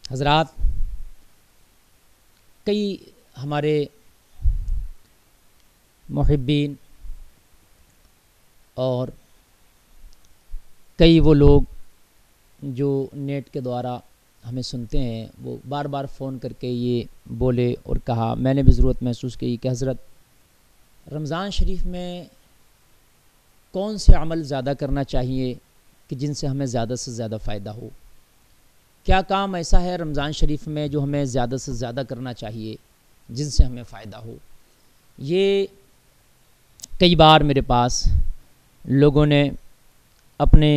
حضرات، کئی ہمارے محبین اور کئی وہ لوگ جو نیٹ کے دوارا ہمیں سنتے ہیں، وہ بار بار فون کر کے یہ بولے اور کہا، میں نے بھی ضرورت محسوس کی کہ حضرت رمضان شریف میں کون سے عمل زیادہ کرنا چاہیے کہ جن سے ہمیں زیادہ سے زیادہ فائدہ ہو؟ کیا کام ایسا ہے رمضان شریف میں جو ہمیں زیادہ سے زیادہ کرنا چاہیے جن سے ہمیں فائدہ ہو؟ یہ کئی بار میرے پاس لوگوں نے اپنے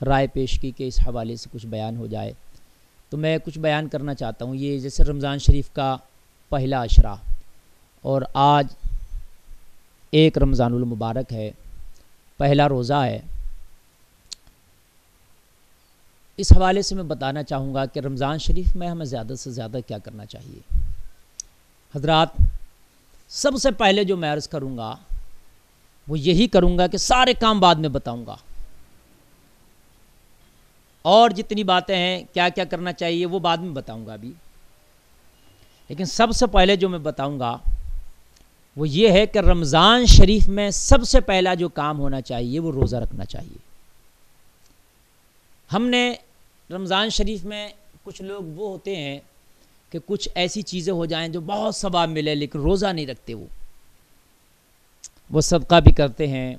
رائے پیش کی کہ اس حوالے سے کچھ بیان ہو جائے، تو میں کچھ بیان کرنا چاہتا ہوں۔ یہ جیسے رمضان شریف کا پہلا عشرہ اور آج ایک رمضان المبارک ہے، پہلا روزہ ہے، اس حوالے سے میں بتانا چاہوں گا کہ رمضان شریف میں ہمیں زیادہ سے زیادہ کیا کرنا چاہیے۔ حضرات، سب سے پہلے جو میں عرض کروں گا وہ یہی کروں گا کہ سارے کام بعد میں بتاؤں گا، اور جتنی باتیں ہیں کیا کیا کرنا چاہیے وہ بعد میں بتاؤں گا ابھی، لیکن سب سے پہلے جو میں بتاؤں گا وہ یہ ہے کہ رمضان شریف میں سب سے پہلا جو کام ہونا چاہیے وہ روزہ رکھنا چاہیے۔ ہم نے رمضان شریف میں کچھ لوگ وہ ہوتے ہیں کہ کچھ ایسی چیزیں ہو جائیں جو بہت ثواب ملے لیکن روزہ نہیں رکھتے، وہ صدقہ بھی کرتے ہیں،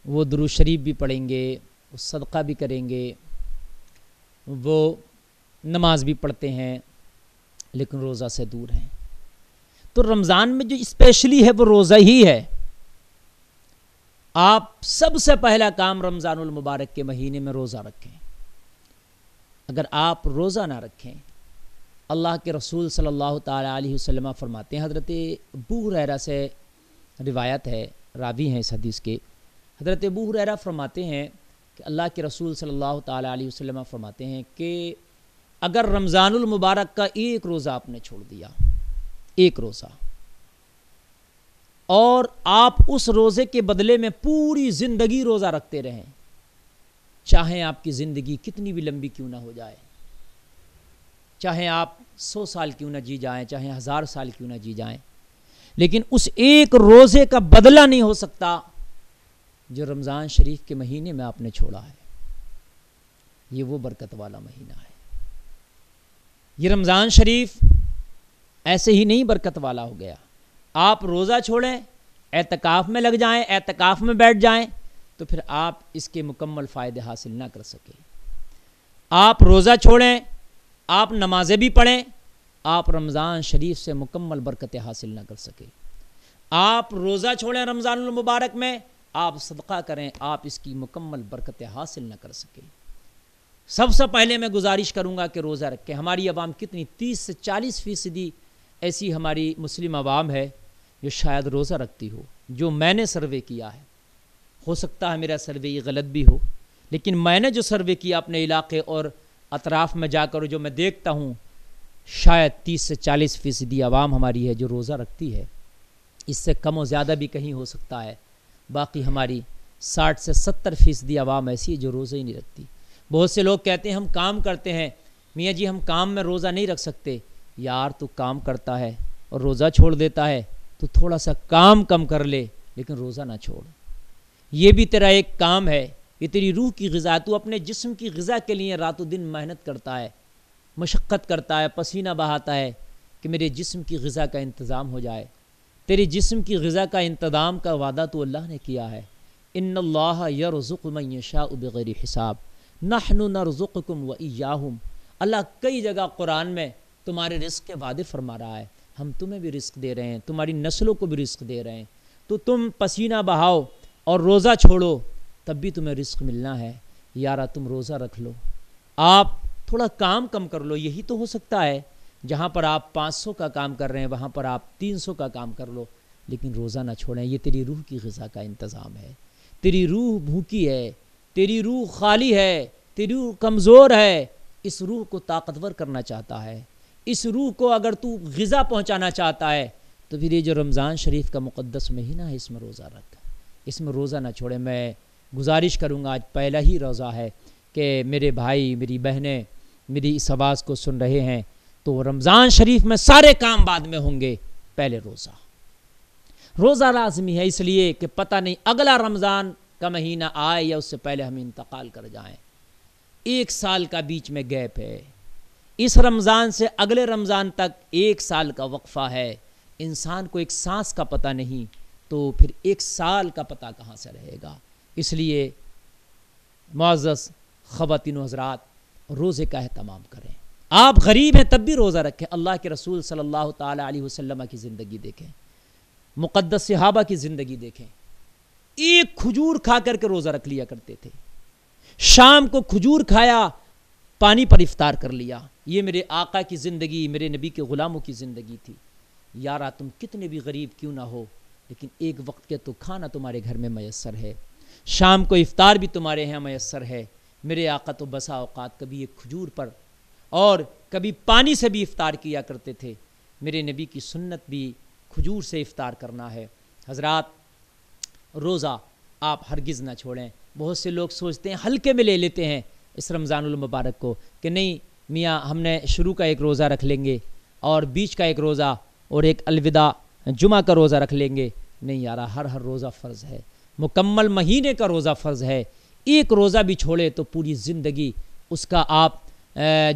وہ درود شریف بھی پڑھیں گے، وہ صدقہ بھی کریں گے، وہ نماز بھی پڑھتے ہیں لیکن روزہ سے دور ہیں۔ تو رمضان میں جو اسپیشلی ہے وہ روزہ ہی ہے۔ آپ سب سے پہلا کام رمضان المبارک کے مہینے میں روزہ رکھیں۔ اگر آپ روزہ نہ رکھیں، اللہ کے رسول صلی اللہ تعالیٰ علیہ وسلم فرماتے ہیں، حضرت ابو ہریرہ سے روایت ہے، راوی ہیں اس حدیث کے، حضرت ابو ہریرہ فرماتے ہیں کہ اللہ کے رسول صلی اللہ تعالیٰ علیہ وسلم فرماتے ہیں کہ اگر رمضان المبارک کا ایک روزہ آپ نے چھوڑ دیا، ایک روزہ، اور آپ اس روزے کے بدلے میں پوری زندگی روزہ رکھتے رہیں، چاہیں آپ کی زندگی کتنی بھی لمبی کیوں نہ ہو جائے، چاہیں آپ 100 سال کیوں نہ جی جائیں، چاہیں 1000 سال کیوں نہ جی جائیں، لیکن اس ایک روزے کا بدلہ نہیں ہو سکتا جو رمضان شریف کے مہینے میں آپ نے چھوڑا ہے۔ یہ وہ برکت والا مہینہ ہے۔ یہ رمضان شریف ایسے ہی نہیں برکت والا ہو گیا۔ آپ روزہ چھوڑیں، اعتکاف میں لگ جائیں، اعتکاف میں بیٹھ جائیں تو پھر آپ اس کے مکمل فائدے حاصل نہ کر سکیں۔ آپ روزہ چھوڑیں، آپ نمازیں بھی پڑھیں، آپ رمضان شریف سے مکمل برکتیں حاصل نہ کر سکیں۔ آپ روزہ چھوڑیں رمضان المبارک میں، آپ صدقہ کریں، آپ اس کی مکمل برکتیں حاصل نہ کر سکیں۔ سب سے پہلے میں گزارش کروں گا کہ روزہ رکھیں۔ ہماری عوام کتنی 30 سے 40% ایسی ہماری مسلم عوام ہے جو شاید روزہ رکھتی ہو، جو میں نے سروے کیا ہے، ہو سکتا ہے میرا سروے یہ غلط بھی ہو، لیکن میں نے جو سروے کیا اپنے علاقے اور اطراف میں جا کر جو میں دیکھتا ہوں، شاید 30 سے 40% عوام ہماری ہے جو روزہ رکھتی ہے۔ اس سے کم و زیادہ بھی کہیں ہو سکتا ہے، باقی ہماری 60 سے 70% عوام ایسی ہے جو روزہ ہی نہیں رکھتی۔ بہت سے لوگ کہتے ہیں ہم کام کرتے ہیں، میاں جی ہم کام میں روزہ نہیں رکھ سکتے۔ یار تو کام کرتا ہے اور روزہ چھوڑ دیتا ہے، تو تھوڑا سا کام کم کر لے لیکن روزہ نہ چھوڑ۔ یہ بھی تیرا ایک کام ہے، یہ تیری روح کی غذا، تو اپنے جسم کی غذا کے لیے رات و دن محنت کرتا ہے، مشقت کرتا ہے، پسینہ بہاتا ہے کہ میرے جسم کی غذا کا انتظام ہو جائے۔ تیرے جسم کی غذا کا انتظام کا وعدہ تو اللہ نے کیا ہے، ان اللہ یرزق من یشاء بغیر حساب نحن نرزقکم وایاہم۔ اللہ کئی جگہ قرآن میں تمہارے رزق کے وعدے فرما رہا ہے، ہم تمہیں بھی رزق دے رہے ہیں، تمہاری نسلوں کو بھی رزق دے رہے ہیں، تو تم پسینہ بہاؤ اور روزہ چھوڑو تب بھی تمہیں رزق ملنا ہے۔ یارا تم روزہ رکھ لو، آپ تھوڑا کام کم کر لو، یہی تو ہو سکتا ہے جہاں پر آپ 500 کا کام کر رہے ہیں وہاں پر آپ 300 کا کام کر لو، لیکن روزہ نہ چھوڑیں۔ یہ تیری روح کی غذا کا انتظام ہے۔ تیری روح بھوکی ہے، تیری روح خالی ہے، تیری روح کمزور ہے، اس روح کو طاقتور کرنا چاہتا ہے، اس روح کو اگر تو غذا پہنچانا چاہتا ہے تو پھر یہ جو رمضان شریف کا مقدس مہینہ ہے اس میں روزہ رکھ، اس میں روزہ نہ چھوڑے۔ میں گزارش کروں گا، آج پہلا ہی روزہ ہے، کہ میرے بھائی میری بہنیں میری اس آواز کو سن رہے ہیں تو رمضان شریف میں سارے کام بعد میں ہوں گے، پہلے روزہ لازمی ہے، اس لیے کہ پتہ نہیں اگلا رمضان کا مہینہ آئے یا اس سے پہلے ہم انتقال کر جائیں۔ 1 سال کا بیچ میں گیپ ہے، اس رمضان سے اگلے رمضان تک 1 سال کا وقفہ ہے۔ انسان کو ایک سانس کا پتہ نہیں تو پھر 1 سال کا پتہ کہاں سے رہے گا؟ اس لیے معزز خواتین و حضرات، روزے کا اہتمام کریں۔ آپ غریب ہیں تب بھی روزہ رکھیں۔ اللہ کے رسول صلی اللہ تعالی علیہ وسلم کی زندگی دیکھیں، مقدس صحابہ کی زندگی دیکھیں، ایک کھجور کھا کر کے روزہ رکھ لیا کرتے تھے، شام کو کھجور کھایا، پانی پر افطار کر لیا۔ یہ میرے آقا کی زندگی، میرے نبی کے غلاموں کی زندگی تھی۔ یارا تم کتنے بھی غریب کیوں نہ ہو، لیکن ایک وقت کے تو کھانا تمہارے گھر میں میسر ہے، شام کو افطار بھی تمہارے یہاں میسر ہے۔ میرے آقا تو بسا اوقات کبھی ایک کھجور پر اور کبھی پانی سے بھی افطار کیا کرتے تھے۔ میرے نبی کی سنت بھی کھجور سے افطار کرنا ہے۔ حضرات، روزہ آپ ہرگز نہ چھوڑیں۔ بہت سے لوگ سوچتے ہیں، ہلکے میں لے لیتے ہیں اس رمضان المبارک کو، کہ نہیں میاں ہم نے شروع کا ایک روزہ رکھ لیں گے اور بیچ کا ایک روزہ اور ایک الوداع جمعہ کا روزہ رکھ لیں گے۔ نہیں یارا، ہر روزہ فرض ہے، مکمل مہینے کا روزہ فرض ہے۔ ایک روزہ بھی چھوڑے تو پوری زندگی اس کا آپ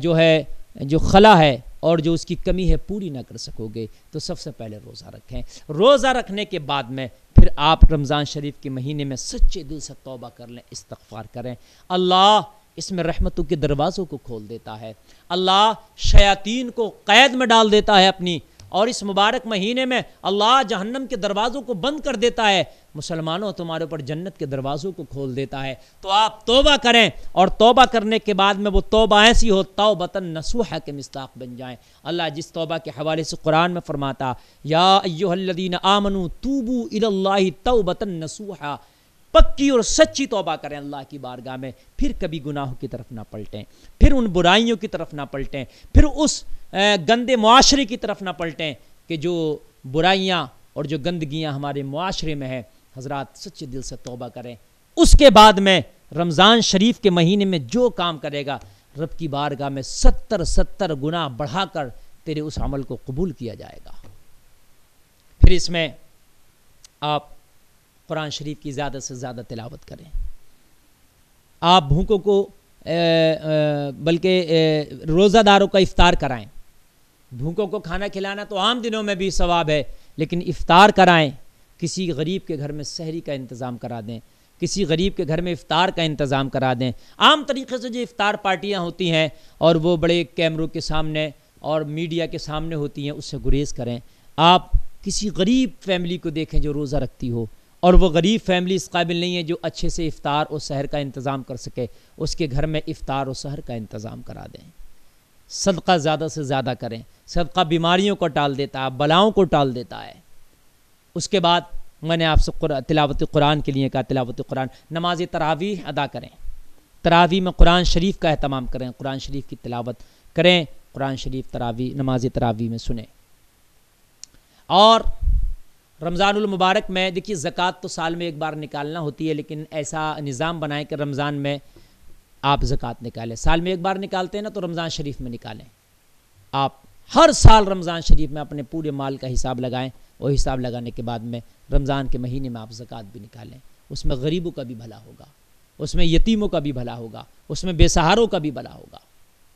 جو خلا ہے اور جو اس کی کمی ہے پوری نہ کر سکو گے۔ تو سب سے پہلے روزہ رکھیں۔ روزہ رکھنے کے بعد میں پھر آپ رمضان شریف کے مہینے میں سچے دل سے توبہ کر لیں، استغفار کریں۔ اللہ اس میں رحمتوں کے دروازوں کو کھول دیتا ہے، اللہ شیاطین کو قید میں ڈال دیتا ہے اپنی، اور اس مبارک مہینے میں اللہ جہنم کے دروازوں کو بند کر دیتا ہے، مسلمانوں تمہارے اوپر جنت کے دروازوں کو کھول دیتا ہے۔ تو آپ توبہ کریں، اور توبہ کرنے کے بعد میں وہ توبہ ایسی ہو توبۃ نصوحہ کے مصداق بن جائیں۔ اللہ جس توبہ کے حوالے سے قرآن میں فرماتا، یا ایھا الذین آمنوا توبوا الی اللہ توبۃ نصوحہ، پکی اور سچی توبہ کریں اللہ کی بارگاہ میں، پھر کبھی گناہوں کی طرف نہ پلٹیں، پھر ان برائیوں کی طرف نہ پلٹیں، پھر اس گندے معاشرے کی طرف نہ پلٹیں کہ جو برائیاں اور جو گندگیاں ہمارے معاشرے میں ہیں۔ حضرات سچے دل سے توبہ کریں، اس کے بعد میں رمضان شریف کے مہینے میں جو کام کرے گا رب کی بارگاہ میں 70 گنا بڑھا کر تیرے اس عمل کو قبول کیا جائے گا۔ پھر اس میں آپ قرآن شریف کی زیادہ سے زیادہ تلاوت کریں، آپ بھوکوں کو بلکہ روزہ داروں کا افطار کرائیں۔ بھوکوں کو کھانا کھلانا تو عام دنوں میں بھی ثواب ہے، لیکن افطار کرائیں۔ کسی غریب کے گھر میں سحری کا انتظام کرا دیں، کسی غریب کے گھر میں افطار کا انتظام کرا دیں۔ عام طریقے سے جو افطار پارٹیاں ہوتی ہیں اور وہ بڑے کیمروں کے سامنے اور میڈیا کے سامنے ہوتی ہیں، اس سے گریز کریں۔ آپ کسی غریب فیملی کو دیکھیں جو روزہ رکھتی ہو، اور وہ غریب فیملی اس قابل نہیں ہے جو اچھے سے افطار اور سحر کا انتظام کر سکے، اس کے گھر میں افطار اور سحر کا انتظام کرا دیں۔ صدقہ زیادہ سے زیادہ کریں، صدقہ بیماریوں کو ٹال دیتا ہے، بلاؤں کو ٹال دیتا ہے۔ اس کے بعد میں نے آپ سے تلاوت قرآن کے لیے کہا، تلاوت قرآن، نماز تراویح ادا کریں، تراویح میں قرآن شریف کا اہتمام کریں، قرآن شریف کی تلاوت کریں، قرآن شریف تراویح نماز تراویح میں سنیں۔ اور رمضان المبارک میں دیکھیے زکوٰۃ تو سال میں ایک بار نکالنا ہوتی ہے، لیکن ایسا نظام بنائیں کہ رمضان میں آپ زکوٰۃ نکالیں۔ سال میں ایک بار نکالتے ہیں نا، تو رمضان شریف میں نکالیں۔ آپ ہر سال رمضان شریف میں اپنے پورے مال کا حساب لگائیں، اور حساب لگانے کے بعد میں رمضان کے مہینے میں آپ زکوٰۃ بھی نکالیں۔ اس میں غریبوں کا بھی بھلا ہوگا، اس میں یتیموں کا بھی بھلا ہوگا، اس میں بے سہاروں کا بھی بھلا ہوگا۔